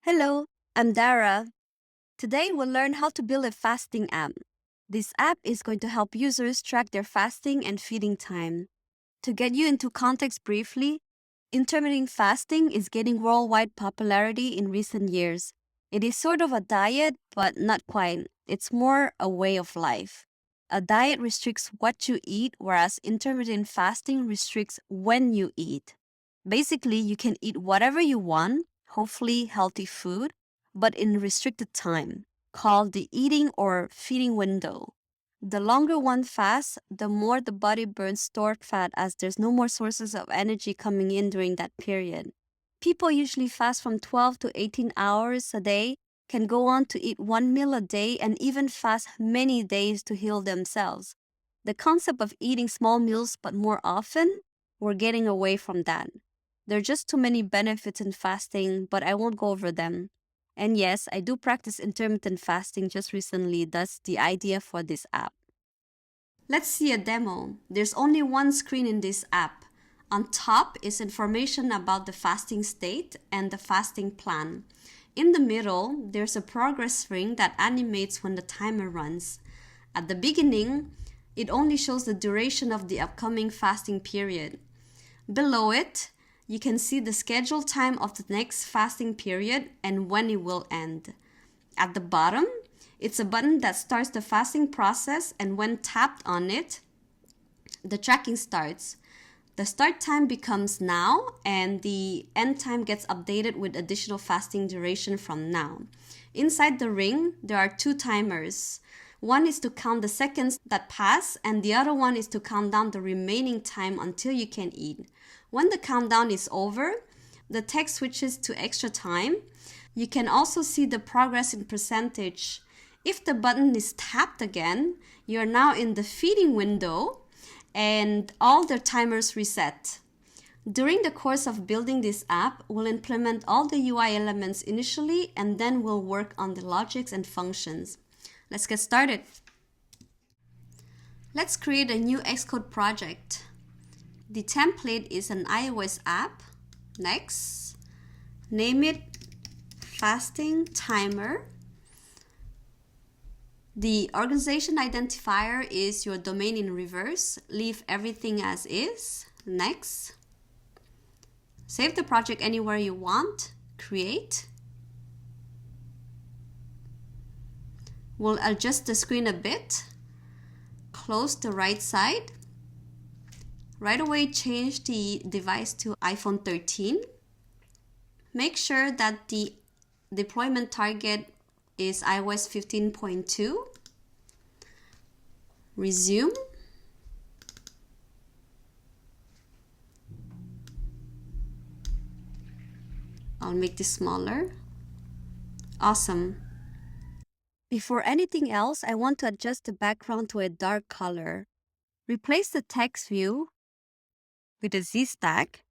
Hello, I'm Dara. Today we'll learn how to build a fasting app. This app is going to help users track their fasting and feeding time. To get you into context briefly, intermittent fasting is gaining worldwide popularity in recent years. It is sort of a diet, but not quite. It's more a way of life. A diet restricts what you eat, whereas intermittent fasting restricts when you eat. Basically, you can eat whatever you want, hopefully healthy food, but in restricted time, called the eating or feeding window. The longer one fasts, the more the body burns stored fat as there's no more sources of energy coming in during that period. People usually fast from 12 to 18 hours a day, can go on to eat one meal a day, and even fast many days to heal themselves. The concept of eating small meals but more often, we're getting away from that. There are just too many benefits in fasting, but I won't go over them. And yes, I do practice intermittent fasting just recently. That's the idea for this app. Let's see a demo. There's only one screen in this app. On top is information about the fasting state and the fasting plan. In the middle, there's a progress ring that animates when the timer runs. At the beginning, it only shows the duration of the upcoming fasting period. Below it, you can see the scheduled time of the next fasting period and when it will end. At the bottom, it's a button that starts the fasting process, and when tapped on it, the tracking starts. The start time becomes now, and the end time gets updated with additional fasting duration from now. Inside the ring, there are two timers. One is to count the seconds that pass, and the other one is to count down the remaining time until you can eat. When the countdown is over, the text switches to extra time. You can also see the progress in percentage. If the button is tapped again, you're now in the feeding window and all the timers reset. During the course of building this app, we'll implement all the UI elements initially, and then we'll work on the logics and functions. Let's get started. Let's create a new Xcode project. The template is an iOS app. Next, name it Fasting Timer. The organization identifier is your domain in reverse. Leave everything as is. Next, save the project anywhere you want. Create. We'll adjust the screen a bit. Close the right side. Right away, change the device to iPhone 13. Make sure that the deployment target is iOS 15.2. Resume. I'll make this smaller. Awesome. Before anything else, I want to adjust the background to a dark color. Replace the text view with a Z stack.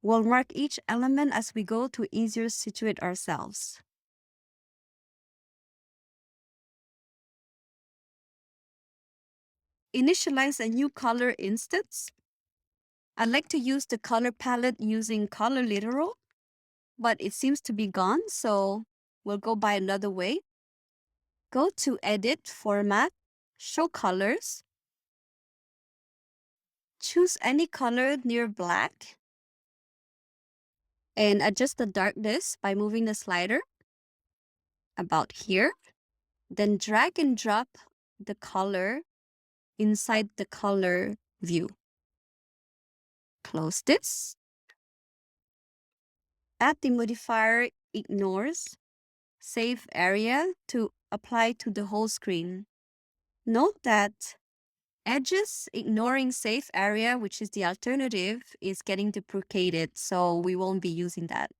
We'll mark each element as we go to easier situate ourselves. Initialize a new color instance. I'd like to use the color palette using Color Literal, but it seems to be gone, so we'll go by another way. Go to Edit, Format, Show Colors. Choose any color near black and adjust the darkness by moving the slider about here. Then drag and drop the color inside the color view. Close this. Add the modifier Ignores Save Area to apply to the whole screen. Note that edges ignoring safe area, which is the alternative, is getting deprecated, so we won't be using that.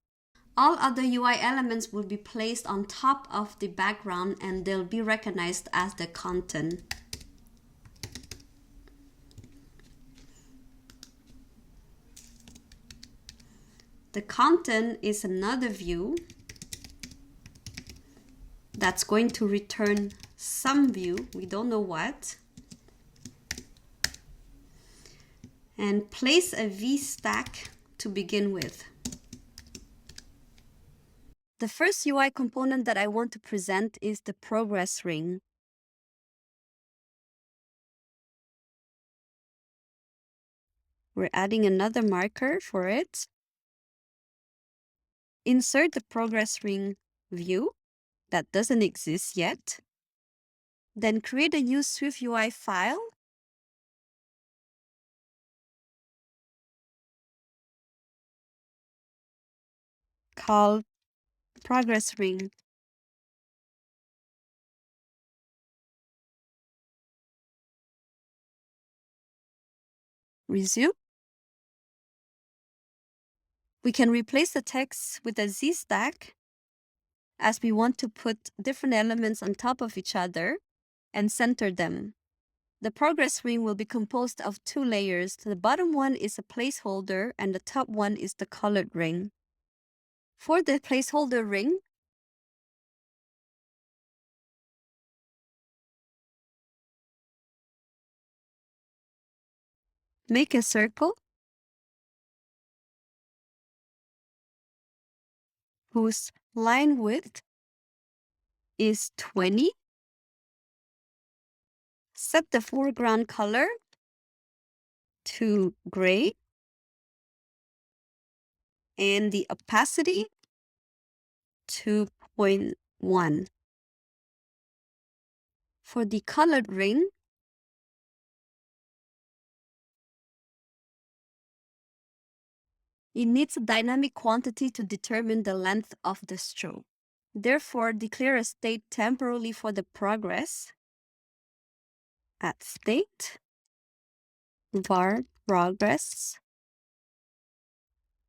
All other UI elements will be placed on top of the background, and they'll be recognized as the content. The content is another view that's going to return some view, we don't know what. And place a V stack to begin with. The first UI component that I want to present is the progress ring. We're adding another marker for it. Insert the progress ring view that doesn't exist yet. Then create a new SwiftUI file. Called progress ring. Resume. We can replace the text with a Z stack as we want to put different elements on top of each other and center them. The progress ring will be composed of 2 layers. The bottom one is a placeholder and the top one is the colored ring. For the placeholder ring, make a circle whose line width is 20. Set the foreground color to gray and the opacity to 0.1. For the colored ring, it needs a dynamic quantity to determine the length of the stroke. Therefore, declare a state temporarily for the progress at state var progress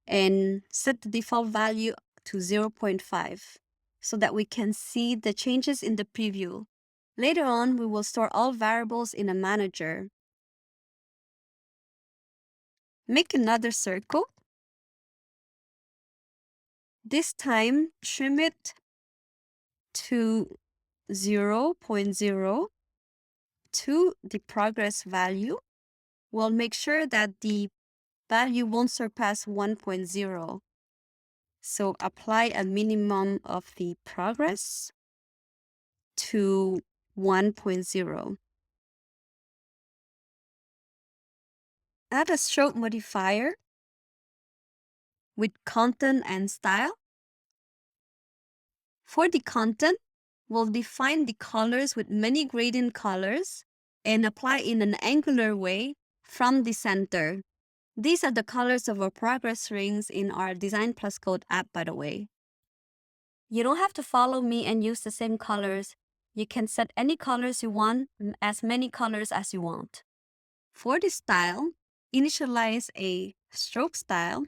and set the default value to 0.5 so that we can see the changes in the preview. Later on, we will store all variables in a manager. Make another circle. This time, trim it to 0.0 to the progress value. We'll make sure that the value won't surpass 1.0. So apply a minimum of the progress to 1.0. Add a stroke modifier with content and style. For the content, we'll define the colors with many gradient colors and apply in an angular way from the center. These are the colors of our progress rings in our Design Plus Code app, by the way. You don't have to follow me and use the same colors. You can set any colors you want, as many colors as you want. For the style, initialize a stroke style.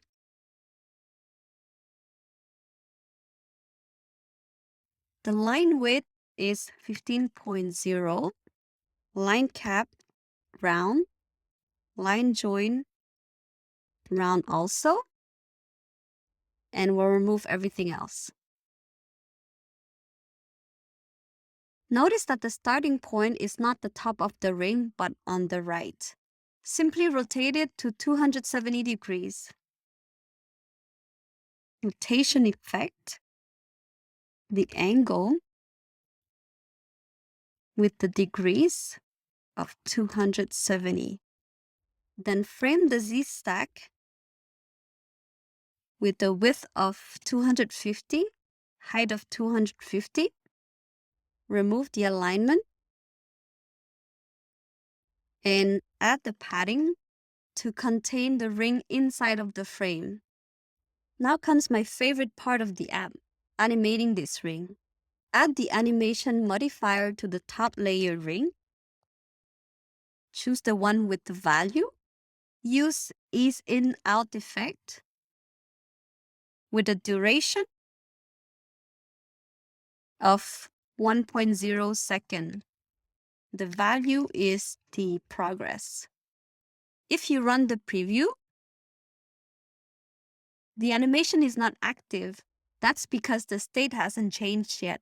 The line width is 15.0, line cap round, line join round also, and we'll remove everything else. Notice that the starting point is not the top of the ring, but on the right. Simply rotate it to 270 degrees. Rotation effect, the angle with the degrees of 270. Then frame the Z stack with the width of 250, height of 250. Remove the alignment and add the padding to contain the ring inside of the frame. Now comes my favorite part of the app, animating this ring. Add the animation modifier to the top layer ring. Choose the one with the value. Use ease in out effect with a duration of 1.0 second. The value is the progress. If you run the preview, the animation is not active. That's because the state hasn't changed yet.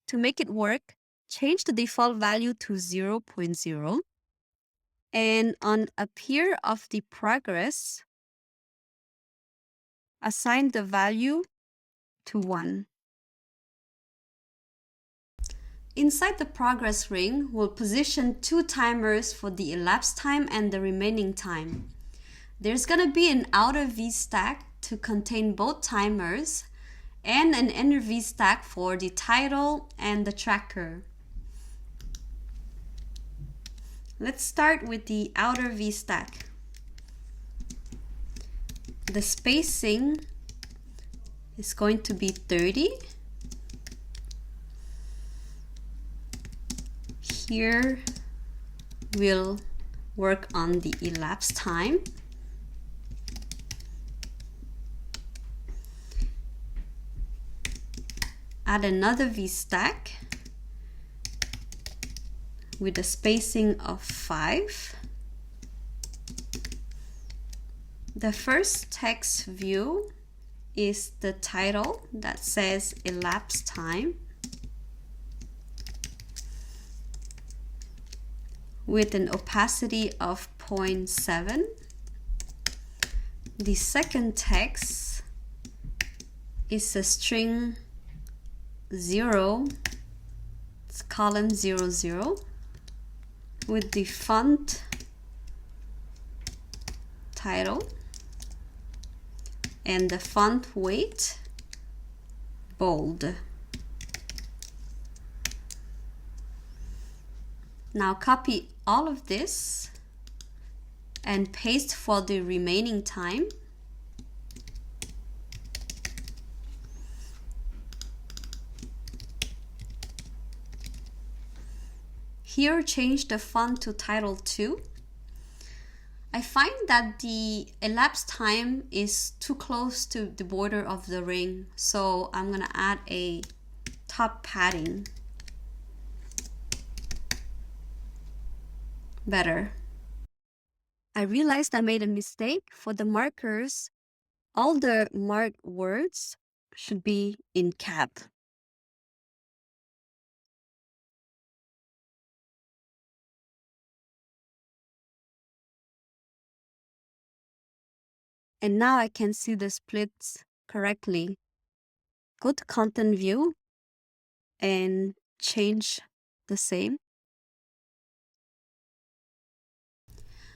To make it work, change the default value to 0.0. And on appear of the progress, assign the value to 1. Inside the progress ring, we'll position two timers for the elapsed time and the remaining time. There's going to be an outer V stack to contain both timers and an inner V stack for the title and the tracker. Let's start with the outer V stack. The spacing is going to be 30. Here we'll work on the elapsed time. Add another V stack with a spacing of 5. The first text view is the title that says elapsed time with an opacity of 0.7. The second text is a string 0, it's column 00, with the font title and the font weight bold. Now copy all of this and paste for the remaining time. Here, change the font to title 2. I find that the elapsed time is too close to the border of the ring, so I'm going to add a top padding. Better. I realized I made a mistake. For the markers, all the marked words should be in cap. And now I can see the splits correctly. Go to content view and change the same.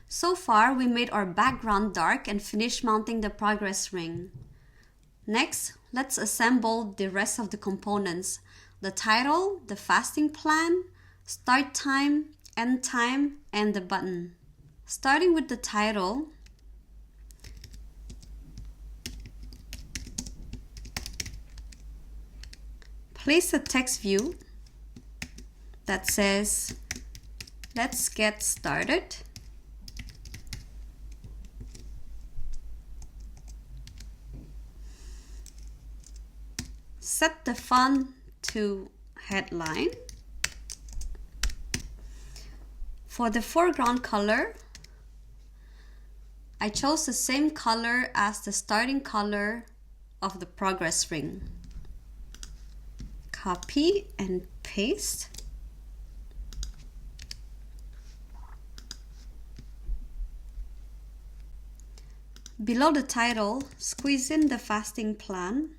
So far, we made our background dark and finished mounting the progress ring. Next, let's assemble the rest of the components: the title, the fasting plan, start time, end time, and the button. Starting with the title, place a text view that says, "Let's get started." Set the font to headline. For the foreground color, I chose the same color as the starting color of the progress ring. Copy and paste. Below the title, squeeze in the fasting plan.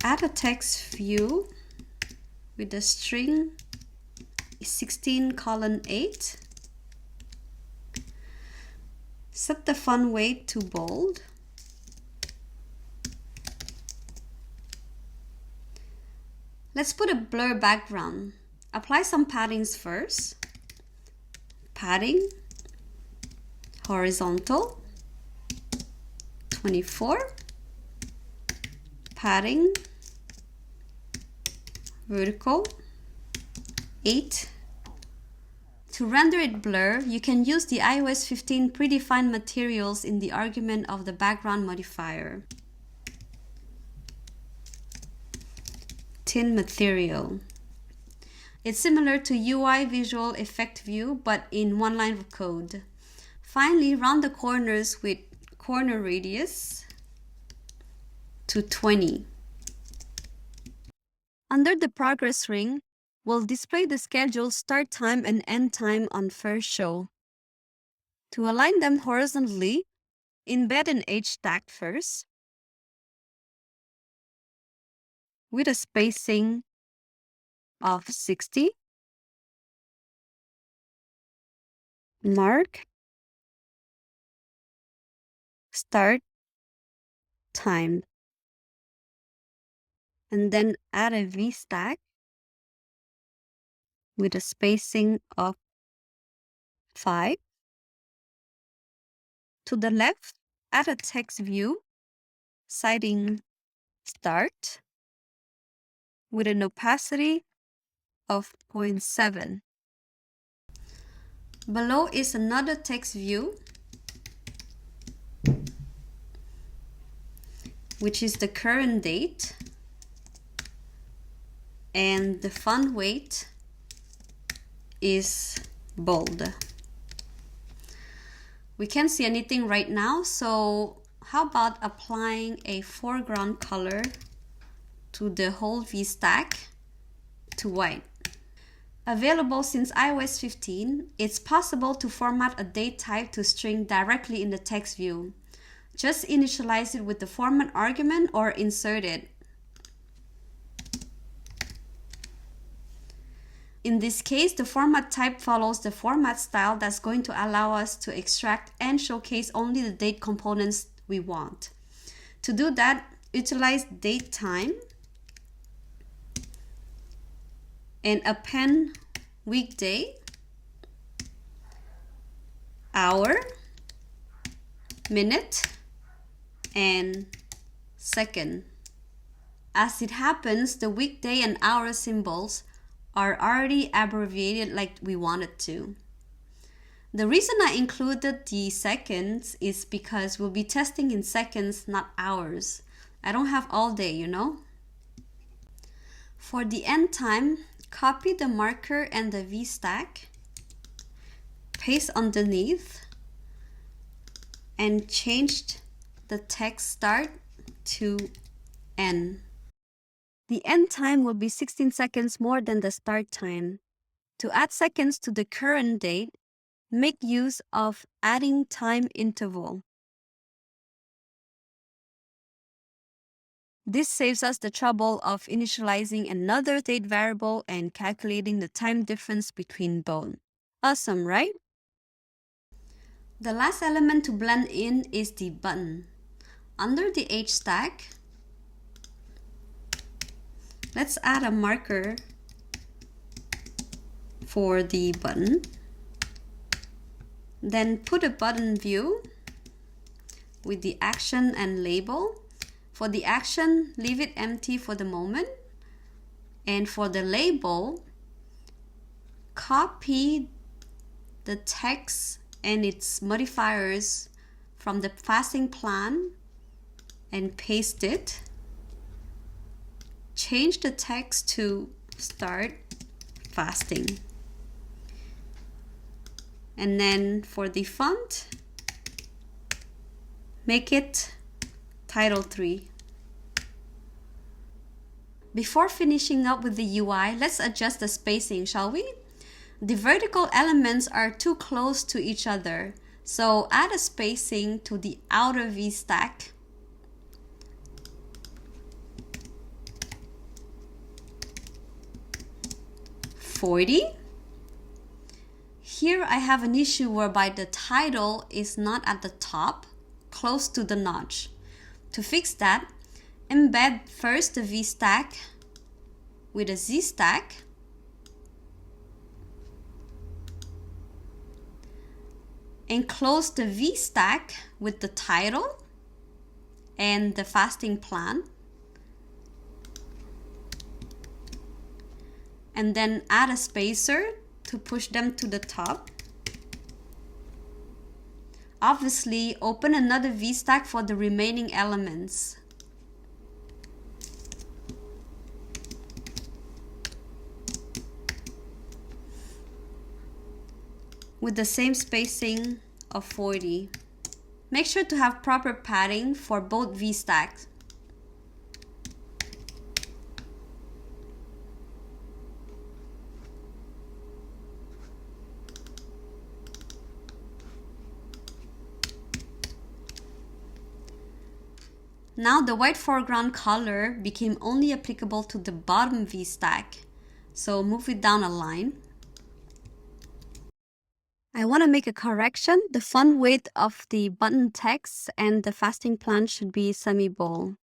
Add a text view with the string 16:8. Set the font weight to bold. Let's put a blur background. Apply some paddings first. Padding, horizontal, 24. Padding, vertical, 8. To render it blur, you can use the iOS 15 predefined materials in the argument of the background modifier. Tint material. It's similar to UI visual effect view, but in one line of code. Finally, round the corners with corner radius to 20. Under the progress ring, we'll display the scheduled start time and end time on first show. To align them horizontally, embed an H tag first. with a spacing of 60. Mark start time. And then add a V-stack with a spacing of 5. To the left, add a text view, citing start with an opacity of 0.7. Below is another text view, which is the current date, and the font weight is bold. We can't see anything right now, so how about applying a foreground color to the whole V-stack to white? Available since iOS 15, it's possible to format a date type to string directly in the text view. Just initialize it with the format argument or insert it. In this case, the format type follows the format style that's going to allow us to extract and showcase only the date components we want. To do that, utilize dateTime and append weekday, hour, minute, and second. As it happens, the weekday and hour symbols are already abbreviated like we wanted to. The reason I included the seconds is because we'll be testing in seconds, not hours. I don't have all day, you know. For the end time, copy the marker and the V-stack, paste underneath, and change the text start to end. The end time will be 16 seconds more than the start time. To add seconds to the current date, make use of addingTimeInterval. This saves us the trouble of initializing another date variable and calculating the time difference between both. Awesome, right? The last element to blend in is the button. Under the H stack, let's add a marker for the button. Then put a button view with the action and label. For the action, leave it empty for the moment. And for the label, copy the text and its modifiers from the fasting plan and paste it. Change the text to start fasting. And then for the font, make it Title 3. Before finishing up with the UI, let's adjust the spacing, shall we? The vertical elements are too close to each other, so add a spacing to the outer V stack. .40. Here I have an issue whereby the title is not at the top, close to the notch. To fix that, embed first the V stack with a Z stack, and close the V stack with the title and the fasting plan, and then add a spacer to push them to the top. Obviously, open another V stack for the remaining elements. With the same spacing of 40. Make sure to have proper padding for both V stacks. Now the white foreground color became only applicable to the bottom V stack. So move it down a line. I want to make a correction. The font width of the button text and the fasting plan should be semi-bold.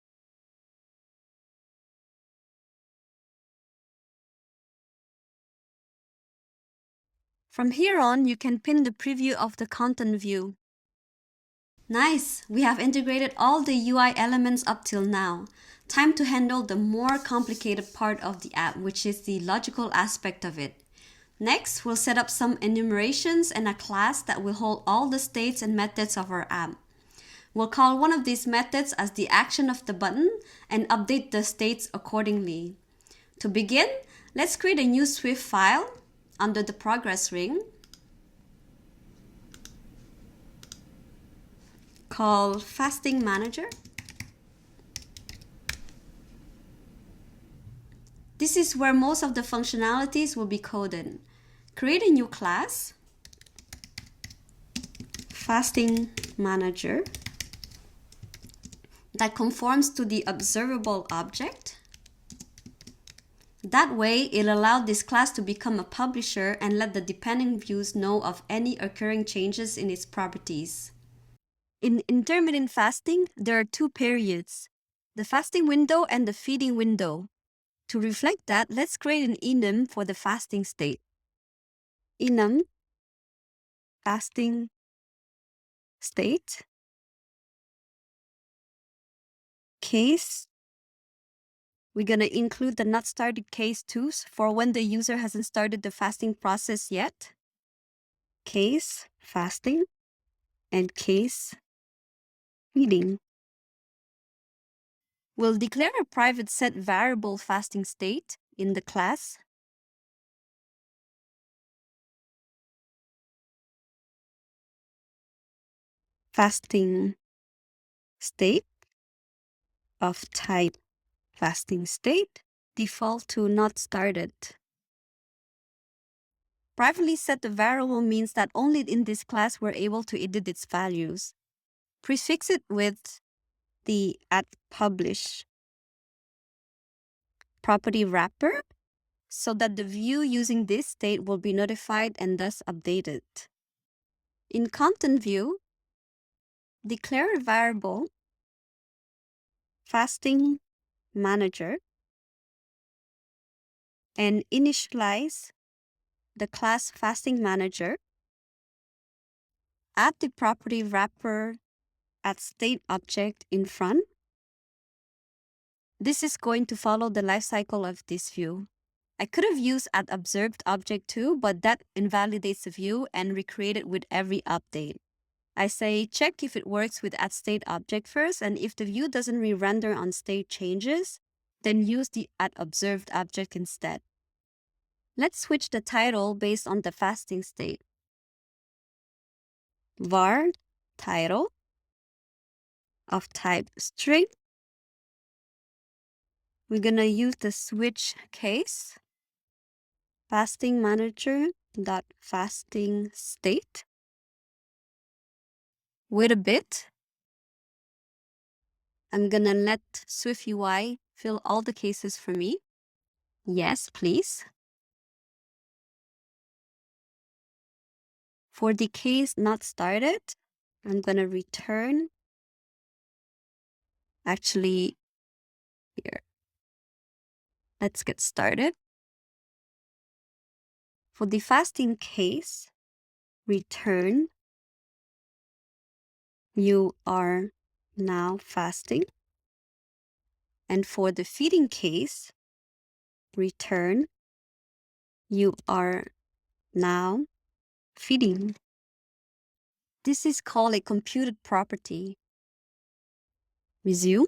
From here on, you can pin the preview of the content view. Nice! We have integrated all the UI elements up till now. Time to handle the more complicated part of the app, which is the logical aspect of it. Next, we'll set up some enumerations and a class that will hold all the states and methods of our app. We'll call one of these methods as the action of the button and update the states accordingly. To begin, let's create a new Swift file under the progress ring. Call Fasting Manager. This is where most of the functionalities will be coded. Create a new class, Fasting Manager, that conforms to the observable object. That way, it'll allow this class to become a publisher and let the dependent views know of any occurring changes in its properties. In intermittent fasting, there are two periods, the fasting window and the feeding window. To reflect that, let's create an enum for the fasting state. Enum, fasting state, case. We're going to include the not started case too for when the user hasn't started the fasting process yet. Case fasting and case feeding. We'll declare a private set variable fasting state in the class. Fasting state of type fasting state, default to not started. Privately set the variable means that only in this class we're able to edit its values. Prefix it with the @publish property wrapper so that the view using this state will be notified and thus updated. In content view, declare a variable fasting manager and initialize the class fasting manager. Add the property wrapper @state object in front. This is going to follow the lifecycle of this view. I could have used @observed object too, but that invalidates the view and recreate it with every update. I say check if it works with @state object first, and if the view doesn't re-render on state changes, then use the @observed object instead. Let's switch the title based on the fasting state. Var title of type string. We're going to use the switch case, fasting manager dot fasting state. Wait a bit. I'm going to let SwiftUI fill all the cases for me. Yes, please. For the case not started, I'm going to return. Actually, here. Let's get started. For the fasting case, return you are now fasting. And for the feeding case, return you are now feeding. This is called a computed property. Resume.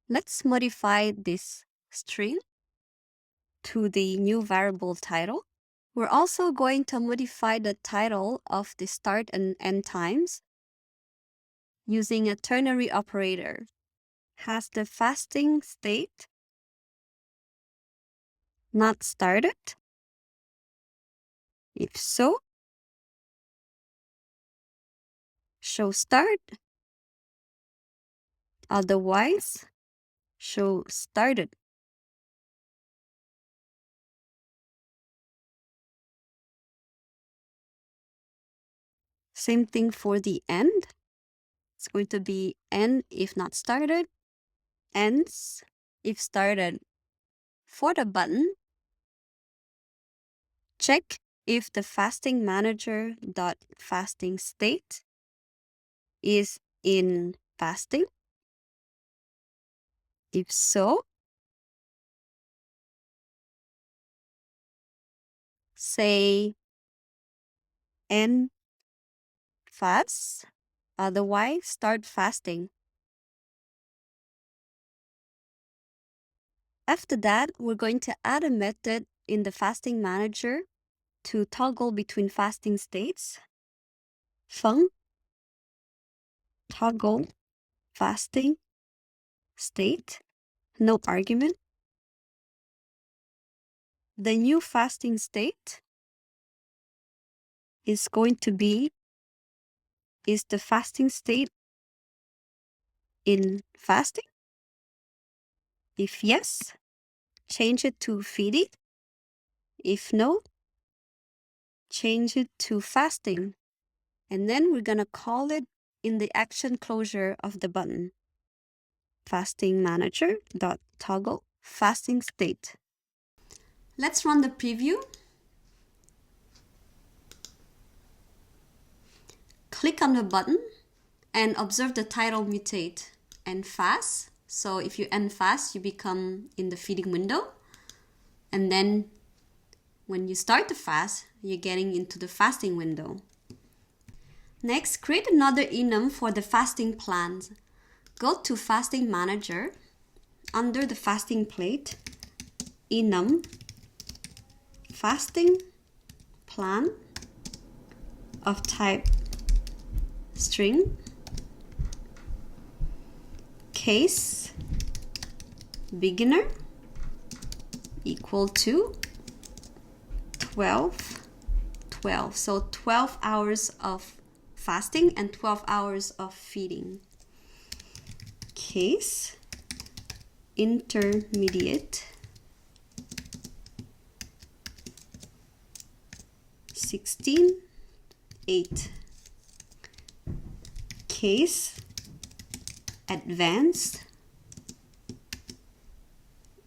Let's modify this string to the new variable title. We're also going to modify the title of the start and end times using a ternary operator. Has the fasting state not started? If so, show start Otherwise, show started. Same thing for the end. It's going to be end if not started, ends if started. For the button, check if the fasting manager dot fasting state is in fasting. If so, say end fast. Otherwise, start fasting. After that, we're going to add a method in the fasting manager to toggle between fasting states. Fung toggle fasting state, no argument. The new fasting state is going to be, is the fasting state in fasting? If yes, change it to feeding. If no, change it to fasting. And then we're gonna call it in the action closure of the button. Fasting manager dot toggle fasting state. Let's run the preview. Click on the button and observe the title mutate and fast. So if you end fast, you become in the feeding window. And then when you start the fast, you're getting into the fasting window. Next, create another enum for the fasting plans. Go to Fasting Manager. Under the fasting plate, enum, fasting plan of type string, case, beginner, equal to 12, 12. So 12 hours of fasting and 12 hours of feeding. Case, intermediate, 16, 8. Case, advanced,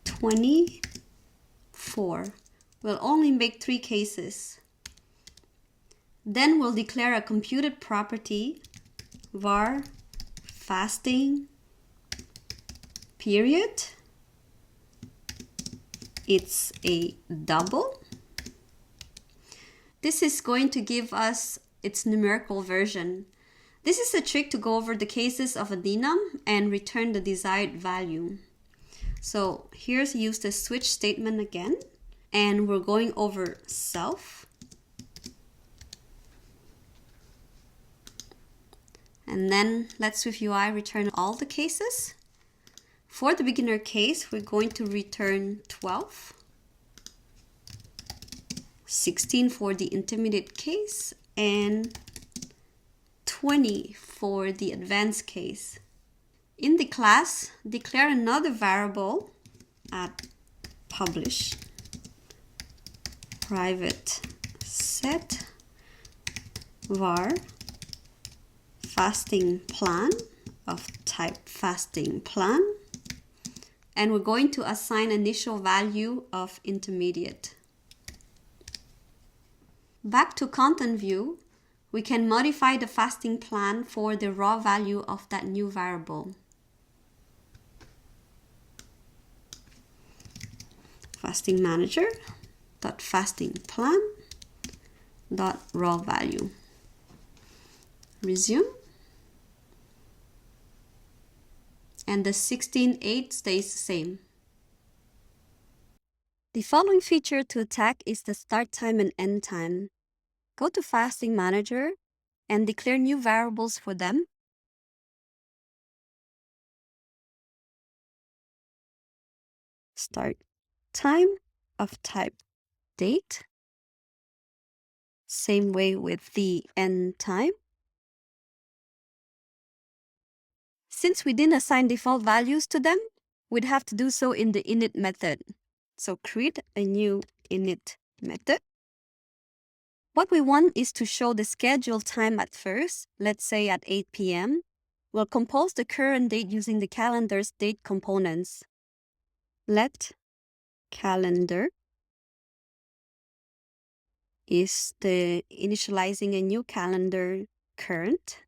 24. We'll only make 3 cases. Then we'll declare a computed property var fasting period. It's a double. This is going to give us its numerical version. This is a trick to go over the cases of a denom and return the desired value. So here's use the switch statement again, and we're going over self. And then let SwiftUI return all the cases. For the beginner case, we're going to return 12, 16 for the intermediate case, and 20 for the advanced case. In the class, declare another variable at publish private set var fasting plan of type fasting plan, and we're going to assign initial value of intermediate. Back to content view, we can modify the fasting plan for the raw value of that new variable. Fasting manager dot fasting plan dot raw value. Resume. And the 16.8 stays the same. The following feature to attack is the start time and end time. Go to Fasting Manager and declare new variables for them. Start time of type date. Same way with the end time. Since we didn't assign default values to them, we'd have to do so in the init method. So create a new init method. What we want is to show the scheduled time at first, let's say at 8 p.m. We'll compose the current date using the calendar's date components. Let calendar is the initializing a new calendar current.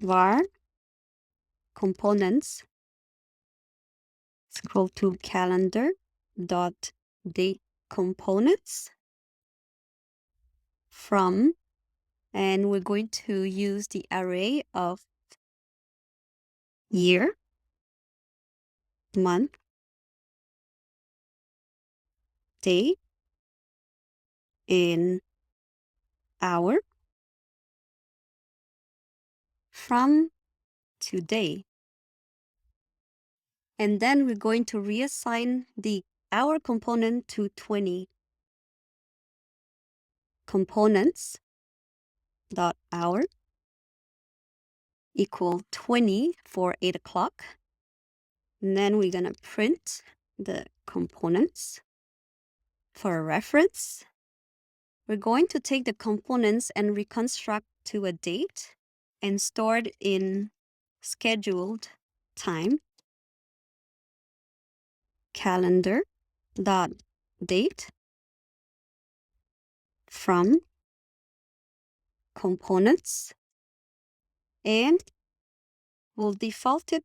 Var components is equal to calendar dot date components from, and we're going to use the array of year, month, day, and hour from today. And then we're going to reassign the hour component to 20. Components dot hour equal 20 for 8 o'clock. And then we're going to print the components. For a reference, we're going to take the components and reconstruct to a date and store it in scheduled time, calendar dot date from components, and we'll default it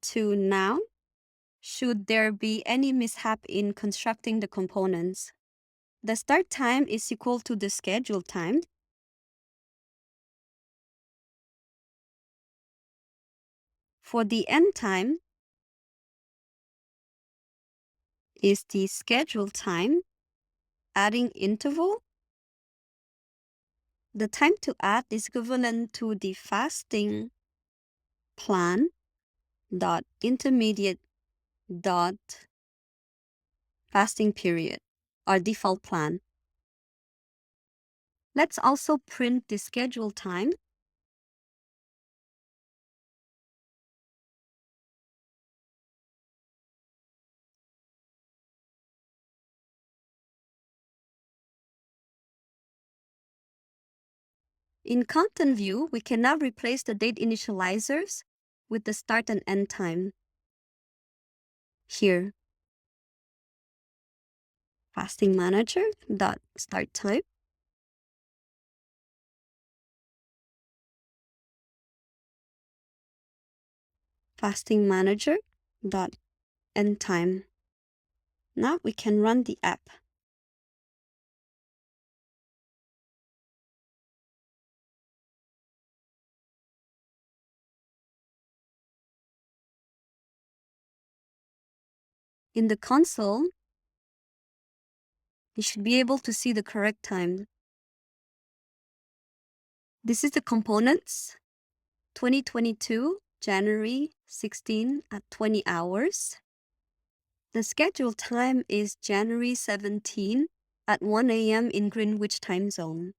to now should there be any mishap in constructing the components. The start time is equal to the scheduled time. For the end time is the scheduled time, adding interval. The time to add is equivalent to the fasting plan dot intermediate dot fasting period, our default plan. Let's also print the schedule time. In content view, we can now replace the date initializers with the start and end time. Here, fasting manager dot start time, fasting manager dot end time. Now we can run the app. In the console, you should be able to see the correct time. This is the components, 2022, January 16 at 20 hours. The scheduled time is January 17 at 1 a.m. in Greenwich time zone.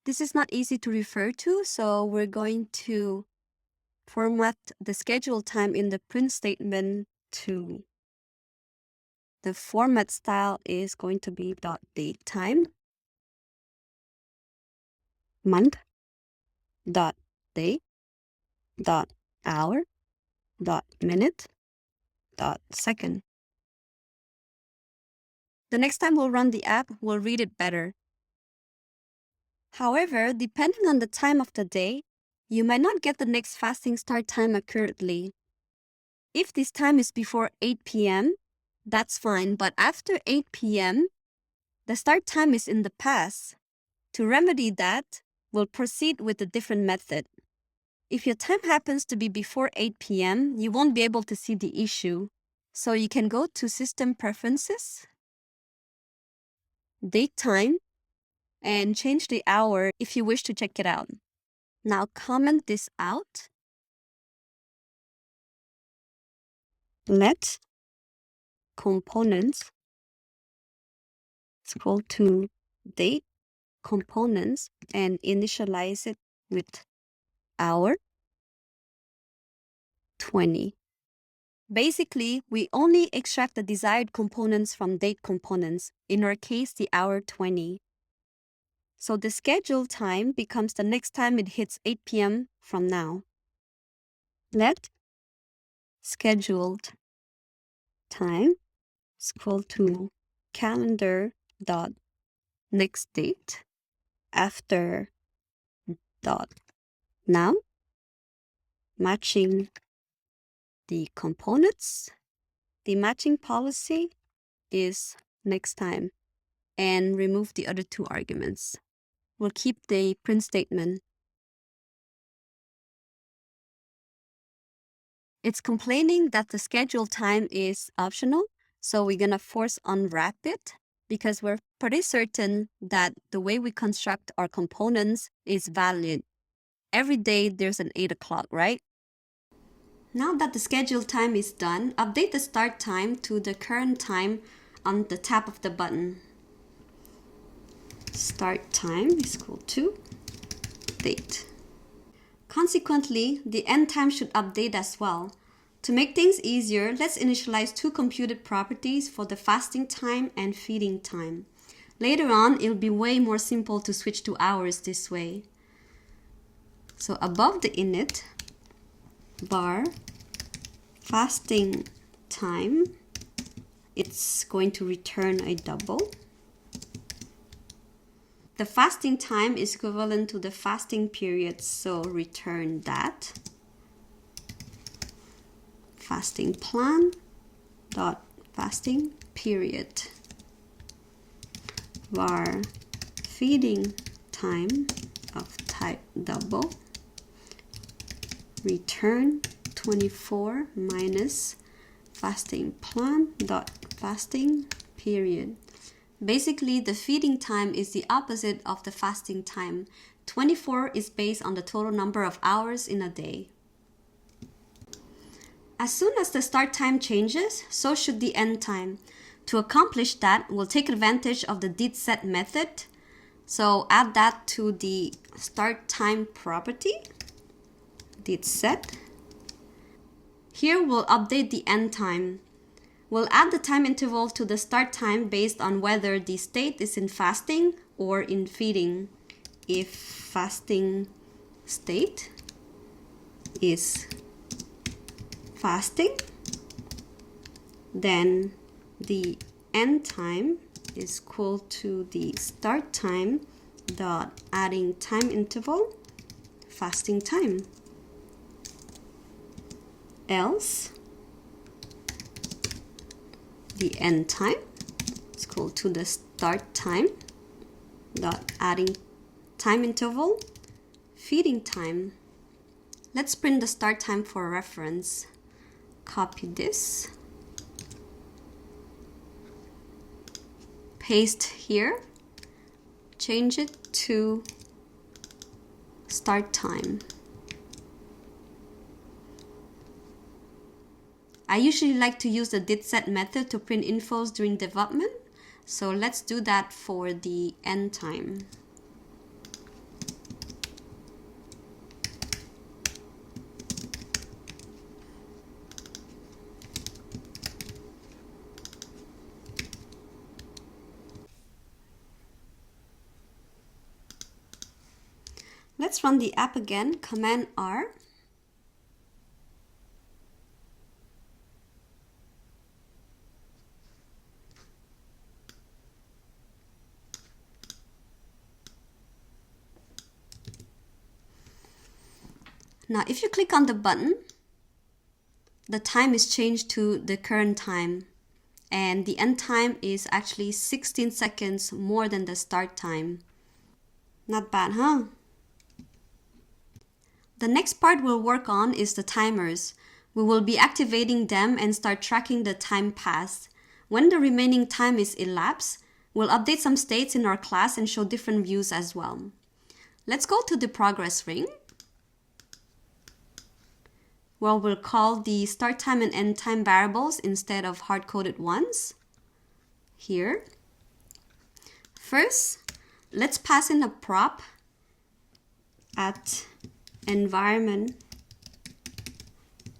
This is not easy to refer to, so we're going to format the scheduled time in the print statement to the format style is going to be .datetime, month, .day, .hour, .minute, .second. The next time we'll run the app, we'll read it better. However, depending on the time of the day, you might not get the next fasting start time accurately. If this time is before 8 p.m., that's fine, but after 8 p.m., the start time is in the past. To remedy that, we'll proceed with a different method. If your time happens to be before 8 p.m., you won't be able to see the issue. So you can go to System Preferences, DateTime, and change the hour if you wish to check it out. Now comment this out. Let components is equal to date components and initialize it with hour. 20. Basically, we only extract the desired components from date components, in our case, the hour 20. So the scheduled time becomes the next time it hits 8 p.m. from now. Let scheduled time is equal to calendar dot next date after dot now, matching the components. The matching policy is next time, and remove the other two arguments. We'll keep the print statement. It's complaining that the schedule time is optional, so we're gonna force unwrap it because we're pretty certain that the way we construct our components is valid. Every day there's an 8 o'clock, right? Now that the schedule time is done, update the start time to the current time on the tap of the button. Start time is equal to date. Consequently, the end time should update as well. To make things easier, let's initialize two computed properties for the fasting time and feeding time. Later on, it'll be way more simple to switch to hours this way. So above the init, bar fasting time, it's going to return a double. The fasting time is equivalent to the fasting period, so return that. Fasting plan dot fasting period. Var feeding time of type double. Return 24 minus fasting plan dot fasting period. Basically, the feeding time is the opposite of the fasting time. 24 is based on the total number of hours in a day. As soon as the start time changes, so should the end time. To accomplish that, we'll take advantage of the DidSet method. So add that to the start time property, DidSet. Here we'll update the end time. We'll add the time interval to the start time based on whether the state is in fasting or in feeding. If fasting state is fasting, then the end time is equal to the start time dot adding time interval fasting time. Else the end time is equal to the start time dot adding time interval feeding time. Let's print the start time for reference. Copy this, paste here, change it to start time. I usually like to use the DidSet method to print infos during development, so let's do that for the end time. Let's run the app again, Command R. Now, if you click on the button, the time is changed to the current time, and the end time is actually 16 seconds more than the start time. Not bad, huh? The next part we'll work on is the timers. We will be activating them and start tracking the time passed. When the remaining time is elapsed, we'll update some states in our class and show different views as well. Let's go to the progress ring. Well, we'll call the start time and end time variables instead of hard-coded ones. Here. First, let's pass in a prop at environment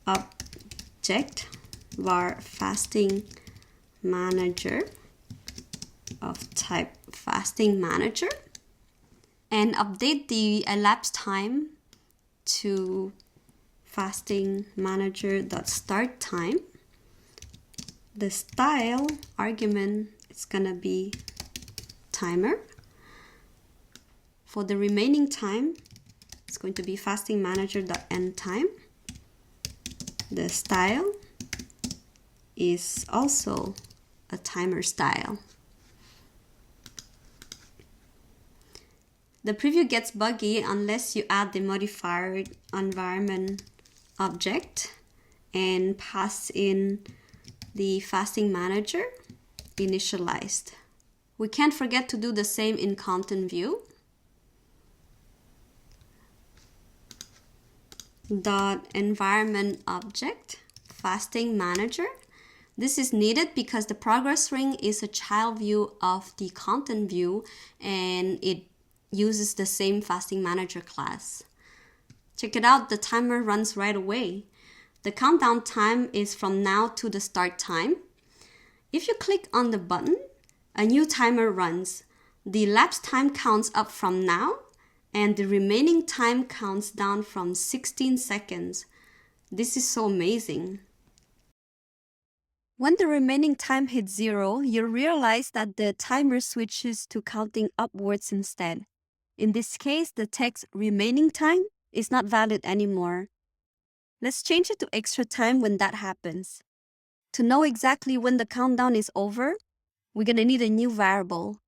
object var fasting manager of type fasting manager, and update the elapsed time to fasting manager.start time. The style argument is gonna be timer. For the remaining time, it's going to be fasting manager.end time. The style is also a timer style. The preview gets buggy unless you add the modifier environment object and pass in the fasting manager initialized. We can't forget to do the same in content view. Environment object fasting manager. This is needed because the progress ring is a child view of the content view and it uses the same fasting manager class. Check it out, the timer runs right away. The countdown time is from now to the start time. If you click on the button, a new timer runs. The elapsed time counts up from now, and the remaining time counts down from 16 seconds. This is so amazing. When the remaining time hits 0, you'll realize that the timer switches to counting upwards instead. In this case, the text remaining time is not valid anymore. Let's change it to extra time when that happens. To know exactly when the countdown is over, we're gonna need a new variable.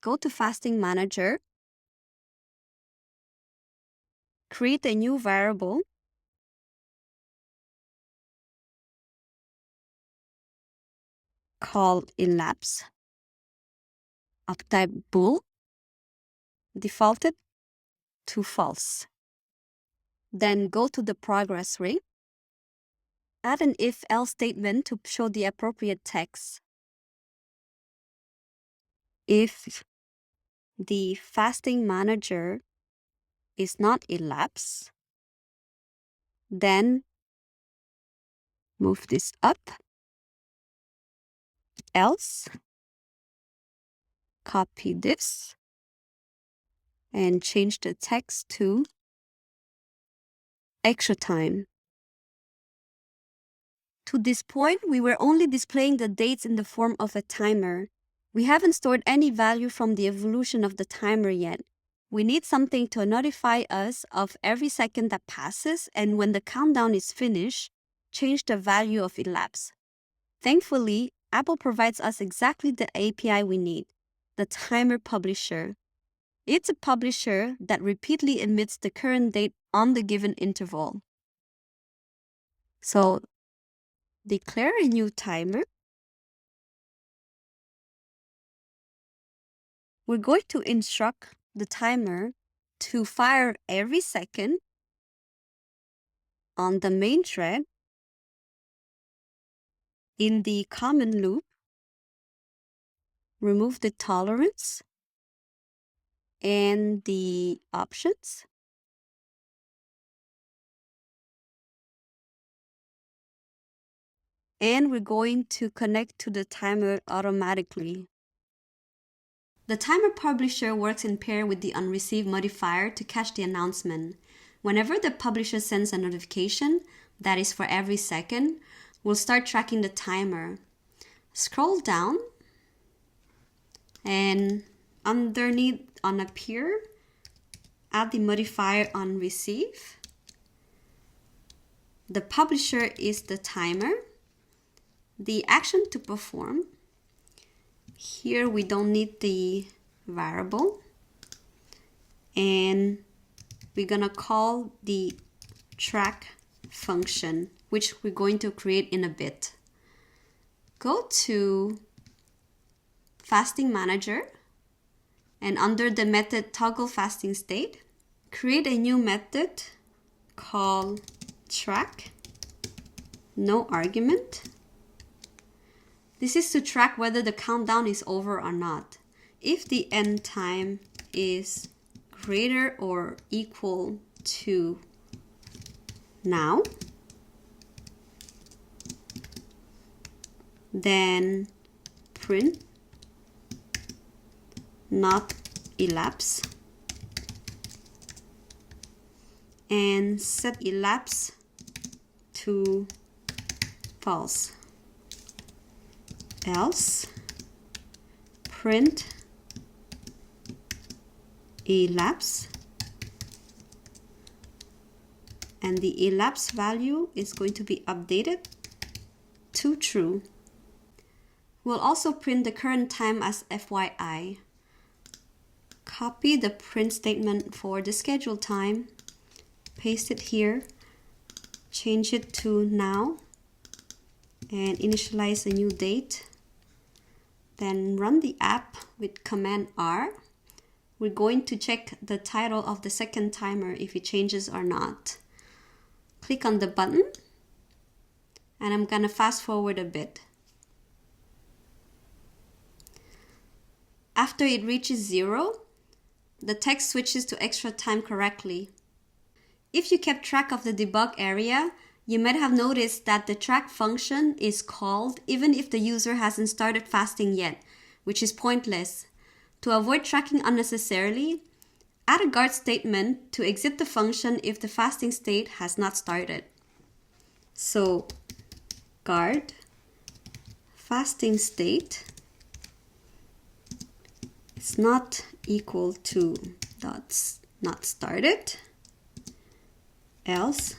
Go to Fasting Manager, create a new variable, called elapse, of type bool, defaulted to false. Then go to the progress ring, add an if-else statement to show the appropriate text. If the fasting manager is not elapsed, then move this up, else copy this and change the text to extra time. To this point, we were only displaying the dates in the form of a timer. We haven't stored any value from the evolution of the timer yet. We need something to notify us of every second that passes, and when the countdown is finished, change the value of elapse. Thankfully, Apple provides us exactly the API we need, the timer publisher. It's a publisher that repeatedly emits the current date on the given interval. So, declare a new timer. We're going to instruct the timer to fire every second on the main thread in the common loop. Remove the tolerance and the options. And we're going to connect to the timer automatically. The timer publisher works in pair with the onReceive modifier to catch the announcement. Whenever the publisher sends a notification, that is for every second, we'll start tracking the timer. Scroll down, and underneath on appear, add the modifier onReceive. The publisher is the timer. The action to perform. Here we don't need the variable. And we're gonna call the track function, which we're going to create in a bit. Go to Fasting Manager, and under the method toggle fasting state, create a new method called track, no argument. This is to track whether the countdown is over or not. If the end time is greater or equal to now, then print not elapse, and set elapse to false. Else print elapse, and the elapse value is going to be updated to true. We'll also print the current time as FYI. Copy the print statement for the scheduled time, paste it here, change it to now, and initialize a new date. Then run the app with Command R. We're going to check the title of the second timer if it changes or not. Click on the button, and I'm gonna fast forward a bit. After it reaches 0, the text switches to extra time correctly. If you kept track of the debug area, you might have noticed that the track function is called even if the user hasn't started fasting yet, which is pointless. To avoid tracking unnecessarily, add a guard statement to exit the function if the fasting state has not started. So, guard fasting state is not equal to dots not started, else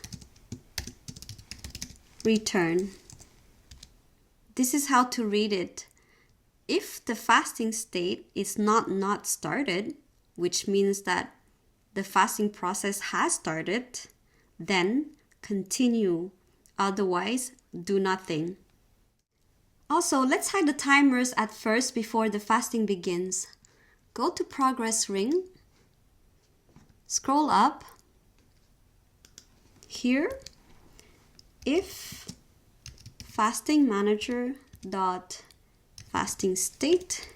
return. This is how to read it. If the fasting state is not started, which means that the fasting process has started, then continue. Otherwise, do nothing. Also, let's hide the timers at first before the fasting begins. Go to Progress Ring, scroll up. Here, if fasting manager dot fasting state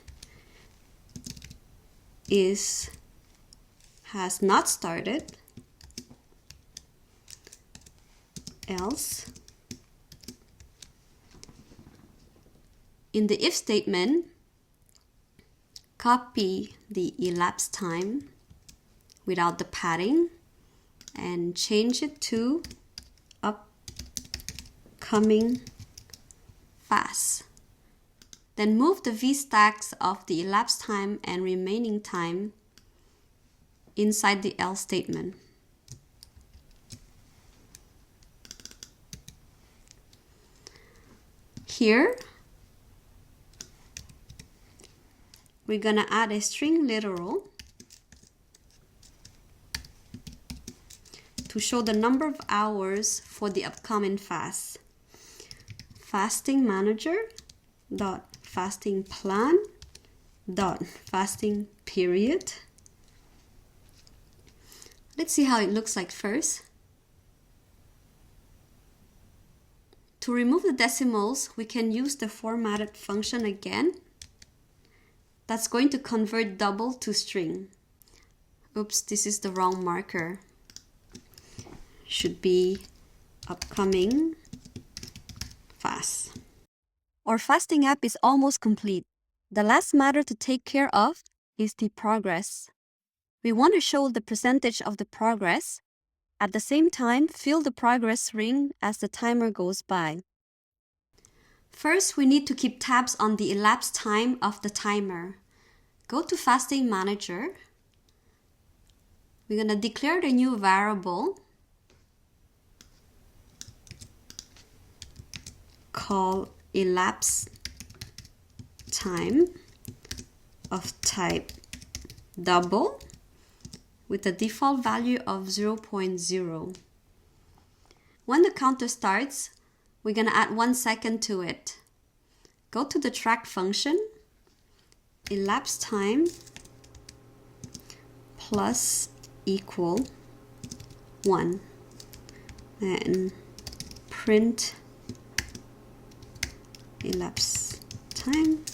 has not started, else in the if statement, copy the elapsed time without the padding and change it to upcoming fast. Then move the v-stacks of the elapsed time and remaining time inside the else statement. Here, we're gonna add a string literal to show the number of hours for the upcoming fast. Fasting manager dot fasting plan dot fasting period. Let's see how it looks like first. To remove the decimals, we can use the formatted function again. That's going to convert double to string. Oops, this is the wrong marker. Should be upcoming fast. Our fasting app is almost complete. The last matter to take care of is the progress. We want to show the percentage of the progress. At the same time, fill the progress ring as the timer goes by. First, we need to keep tabs on the elapsed time of the timer. Go to Fasting Manager. We're going to declare the new variable called elapsed time of type double with a default value of 0.0. When the counter starts, we're going to add 1 second to it. Go to the track function, elapsed time plus equal 1, and print elapsed time.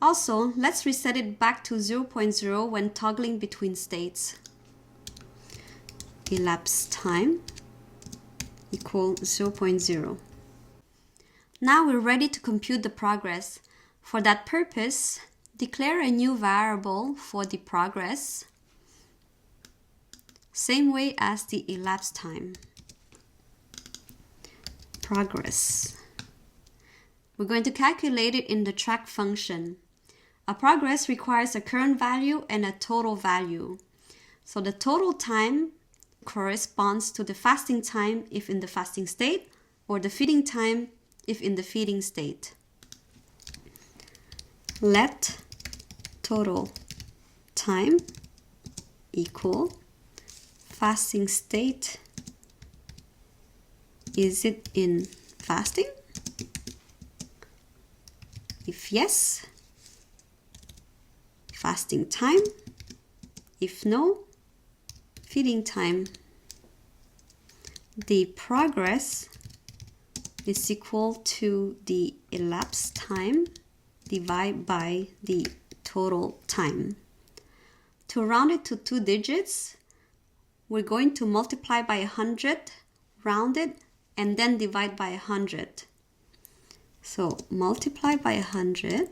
Also, let's reset it back to 0.0 when toggling between states. Elapsed time equal 0.0. Now we're ready to compute the progress. For that purpose, declare a new variable for the progress, same way as the elapsed time. Progress. We're going to calculate it in the track function. A progress requires a current value and a total value. So the total time corresponds to the fasting time if in the fasting state, or the feeding time if in the feeding state. Let total time equal fasting state. Is it in fasting? If yes, fasting time. If no, feeding time. The progress is equal to the elapsed time divided by the total time. To round it to 2 digits, we're going to multiply by 100, round it, and then divide by 100. So multiply by 100,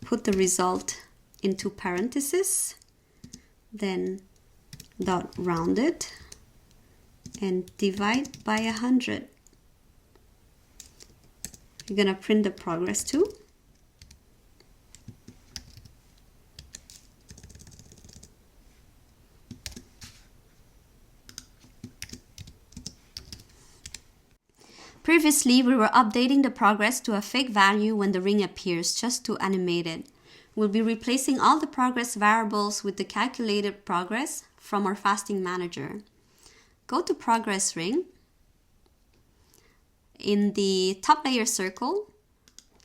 put the result into parentheses, then dot round it, and divide by 100. You're going to print the progress too. Previously, we were updating the progress to a fake value when the ring appears just to animate it. We'll be replacing all the progress variables with the calculated progress from our fasting manager. Go to Progress Ring. In the top layer circle,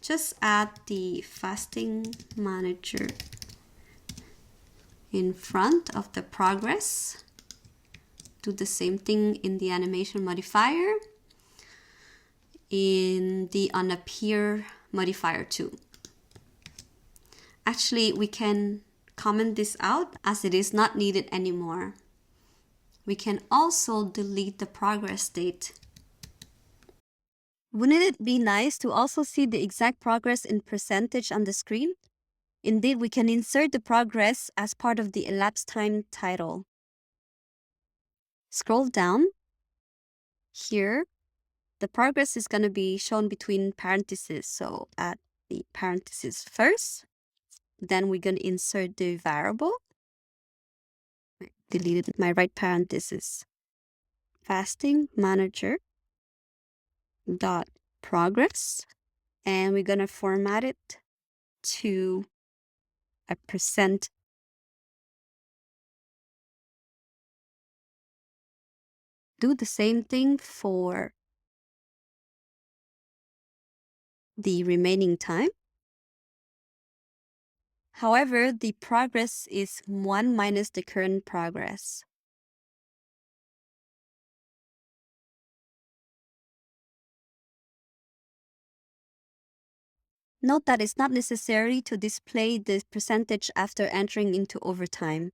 just add the fasting manager in front of the progress. Do the same thing in the animation modifier, in the unappear modifier too. Actually, we can comment this out as it is not needed anymore. We can also delete the progress state. Wouldn't it be nice to also see the exact progress in percentage on the screen? Indeed, we can insert the progress as part of the elapsed time title. Scroll down. Here, the progress is going to be shown between parentheses. So add the parentheses first. Then we're going to insert the variable. Deleted my right parenthesis. Fasting manager dot progress. And we're going to format it to a percent. Do the same thing for the remaining time. However, the progress is 1 minus the current progress. Note that it's not necessary to display the percentage after entering into overtime.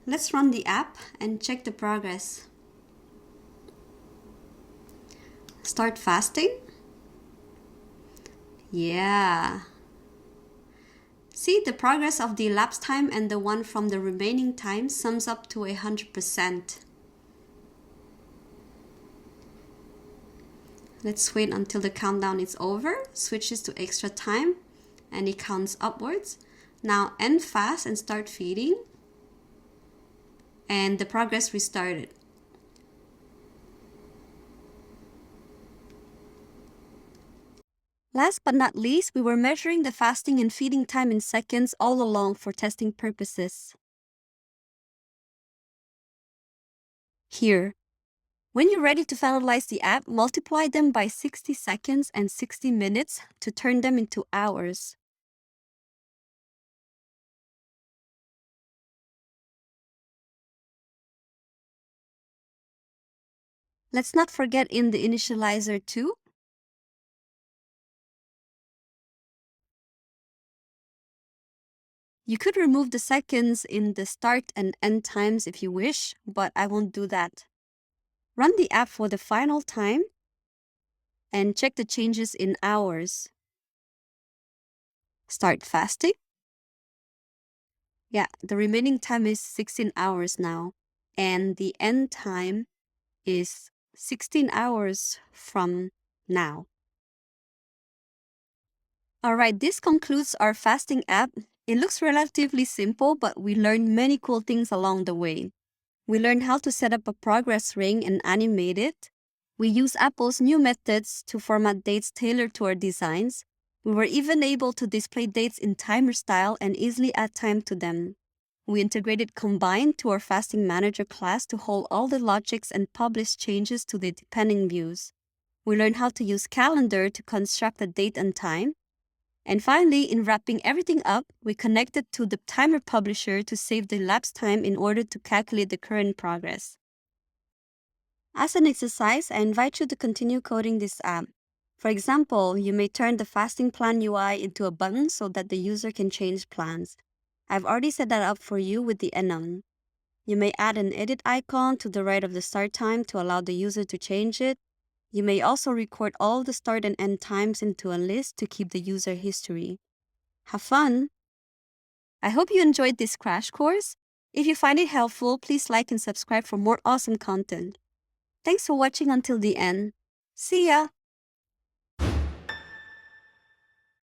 Let's run the app and check the progress. Start fasting. Yeah. See, the progress of the elapsed time and the one from the remaining time sums up to 100%. Let's wait until the countdown is over, switches to extra time, and it counts upwards. Now end fast and start feeding. And the progress restarted. Last but not least, we were measuring the fasting and feeding time in seconds all along for testing purposes. Here, when you're ready to finalize the app, multiply them by 60 seconds and 60 minutes to turn them into hours. Let's not forget in the initializer too. You could remove the seconds in the start and end times if you wish, but I won't do that. Run the app for the final time and check the changes in hours. Start fasting. Yeah, the remaining time is 16 hours now, and the end time is 16 hours from now. Alright, this concludes our fasting app. It looks relatively simple, but we learned many cool things along the way. We learned how to set up a progress ring and animate it. We use Apple's new methods to format dates tailored to our designs. We were even able to display dates in timer style and easily add time to them. We integrated Combine to our Fasting Manager class to hold all the logics and publish changes to the depending views. We learned how to use Calendar to construct a date and time. And finally, in wrapping everything up, we connected to the timer publisher to save the elapsed time in order to calculate the current progress. As an exercise, I invite you to continue coding this app. For example, you may turn the fasting plan UI into a button so that the user can change plans. I've already set that up for you with the enum. You may add an edit icon to the right of the start time to allow the user to change it. You may also record all the start and end times into a list to keep the user history. Have fun! I hope you enjoyed this crash course. If you find it helpful, please like and subscribe for more awesome content. Thanks for watching until the end. See ya!